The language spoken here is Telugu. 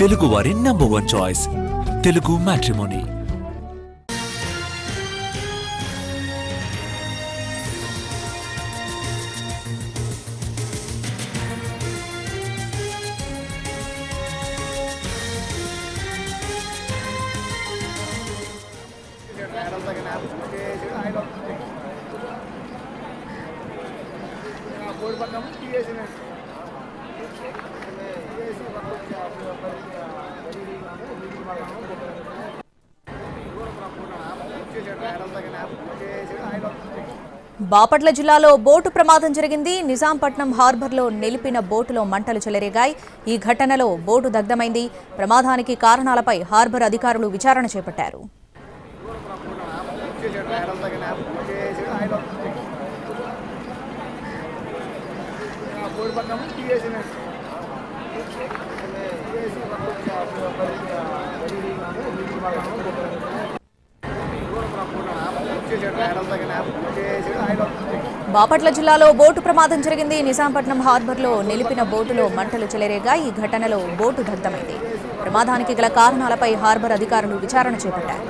తెలుగు వారి #1 చాయిస్ తెలుగు మ్యాట్రిమోనీ. బాపట్ల జిల్లాలో బోటు ప్రమాదం జరిగింది. నిజాంపట్నం హార్బర్లో నిలిపిన బోటులో మంటలు చెలరేగాయి. ఈ ఘటనలో బోటు దగ్ధమైంది. ప్రమాదానికి కారణాలపై హార్బర్ అధికారులు విచారణ చేపట్టారు. బాపట్ల జిల్లాలో బోటు ప్రమాదం జరిగింది. నిజాంపట్నం హార్బర్లో నిలిపిన బోటులో మంటలు చెలరేగాయి. ఈ ఘటనలో బోటు దగ్ధమైంది. ప్రమాదానికి గల కారణాలపై హార్బర్ అధికారులు విచారణ చేపట్టారు.